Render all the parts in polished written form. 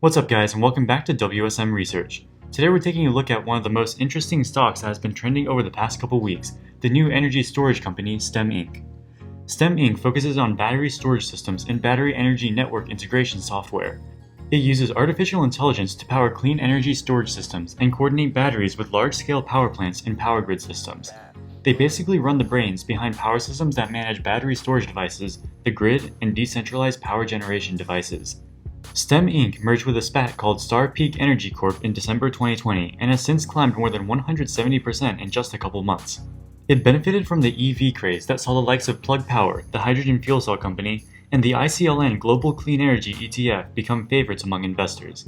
What's up guys, and welcome back to WSM Research. Today we're taking a look at one of the most interesting stocks that has been trending over the past couple weeks, the new energy storage company STEM Inc. STEM Inc. focuses on battery storage systems and battery energy network integration software. It uses artificial intelligence to power clean energy storage systems and coordinate batteries with large-scale power plants and power grid systems. They basically run the brains behind power systems that manage battery storage devices, the grid, and decentralized power generation devices. STEM Inc. merged with a SPAC called Star Peak Energy Corp in December 2020 and has since climbed more than 170% in just a couple months. It benefited from the EV craze that saw the likes of Plug Power, the hydrogen fuel cell company, and the ICLN Global Clean Energy ETF become favorites among investors.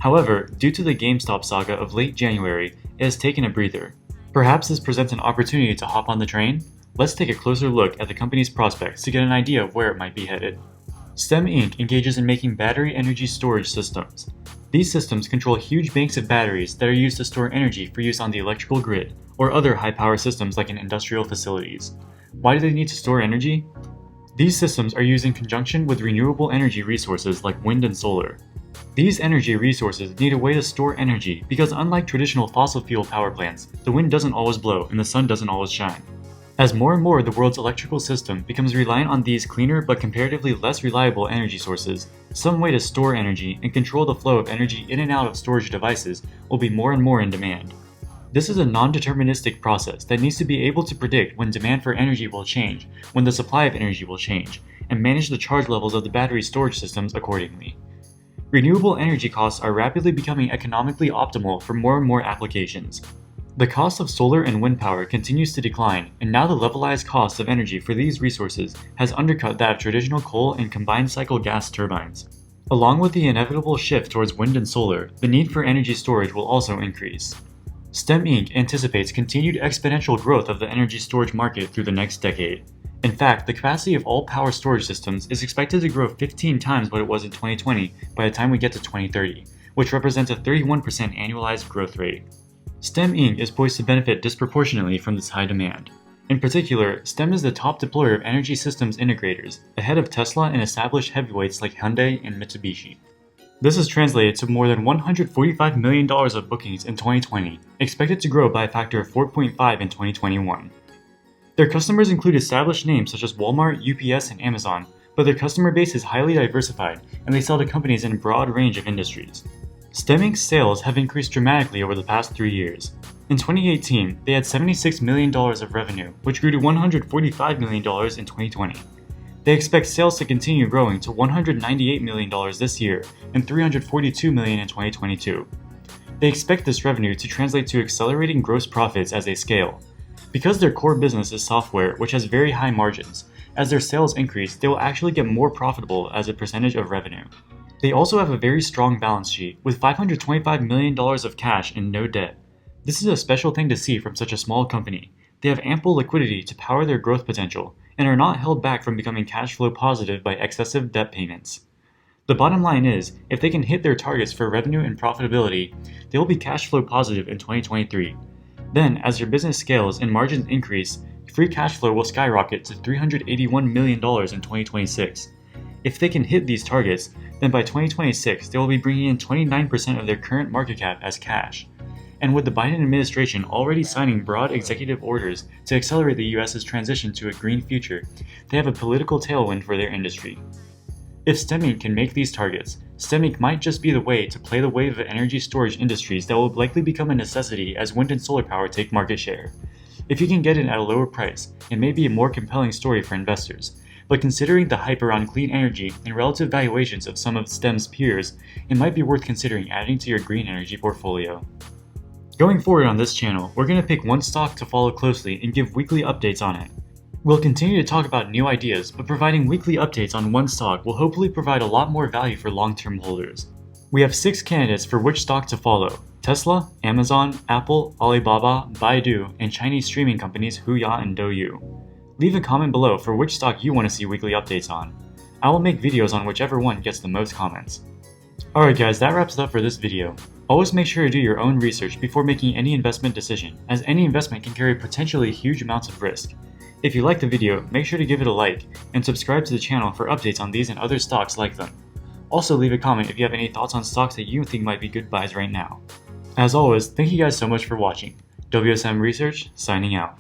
However, due to the GameStop saga of late January, it has taken a breather. Perhaps this presents an opportunity to hop on the train? Let's take a closer look at the company's prospects to get an idea of where it might be headed. STEM Inc. engages in making battery energy storage systems. These systems control huge banks of batteries that are used to store energy for use on the electrical grid or other high-power systems like in industrial facilities. Why do they need to store energy? These systems are used in conjunction with renewable energy resources like wind and solar. These energy resources need a way to store energy because unlike traditional fossil fuel power plants, the wind doesn't always blow and the sun doesn't always shine. As more and more of the world's electrical system becomes reliant on these cleaner but comparatively less reliable energy sources, some way to store energy and control the flow of energy in and out of storage devices will be more and more in demand. This is a non-deterministic process that needs to be able to predict when demand for energy will change, when the supply of energy will change, and manage the charge levels of the battery storage systems accordingly. Renewable energy costs are rapidly becoming economically optimal for more and more applications. The cost of solar and wind power continues to decline, and now the levelized cost of energy for these resources has undercut that of traditional coal and combined cycle gas turbines. Along with the inevitable shift towards wind and solar, the need for energy storage will also increase. STEM Inc. anticipates continued exponential growth of the energy storage market through the next decade. In fact, the capacity of all power storage systems is expected to grow 15 times what it was in 2020 by the time we get to 2030, which represents a 31% annualized growth rate. STEM Inc. is poised to benefit disproportionately from this high demand. In particular, STEM is the top deployer of energy systems integrators, ahead of Tesla and established heavyweights like Hyundai and Mitsubishi. This is translated to more than $145 million of bookings in 2020, expected to grow by a factor of 4.5 in 2021. Their customers include established names such as Walmart, UPS, and Amazon, but their customer base is highly diversified and they sell to companies in a broad range of industries. STEM Inc.'s sales have increased dramatically over the past 3 years. In 2018, they had $76 million of revenue, which grew to $145 million in 2020. They expect sales to continue growing to $198 million this year and $342 million in 2022. They expect this revenue to translate to accelerating gross profits as they scale. Because their core business is software, which has very high margins, as their sales increase, they will actually get more profitable as a percentage of revenue. They also have a very strong balance sheet, with $525 million of cash and no debt. This is a special thing to see from such a small company. They have ample liquidity to power their growth potential, and are not held back from becoming cash flow positive by excessive debt payments. The bottom line is, if they can hit their targets for revenue and profitability, they will be cash flow positive in 2023. Then, as their business scales and margins increase, free cash flow will skyrocket to $381 million in 2026. If they can hit these targets, then by 2026 they will be bringing in 29% of their current market cap as cash. And with the Biden administration already signing broad executive orders to accelerate the US's transition to a green future, they have a political tailwind for their industry. If STEM Inc. can make these targets, STEM Inc. might just be the way to play the wave of energy storage industries that will likely become a necessity as wind and solar power take market share. If you can get in at a lower price, it may be a more compelling story for investors. But considering the hype around clean energy and relative valuations of some of STEM's peers, it might be worth considering adding to your green energy portfolio. Going forward on this channel, we're going to pick one stock to follow closely and give weekly updates on it. We'll continue to talk about new ideas, but providing weekly updates on one stock will hopefully provide a lot more value for long-term holders. We have 6 candidates for which stock to follow: Tesla, Amazon, Apple, Alibaba, Baidu, and Chinese streaming companies Huya and Douyu. Leave a comment below for which stock you want to see weekly updates on. I will make videos on whichever one gets the most comments. Alright guys, that wraps it up for this video. Always make sure to do your own research before making any investment decision, as any investment can carry potentially huge amounts of risk. If you liked the video, make sure to give it a like, and subscribe to the channel for updates on these and other stocks like them. Also leave a comment if you have any thoughts on stocks that you think might be good buys right now. As always, thank you guys so much for watching. WSM Research, signing out.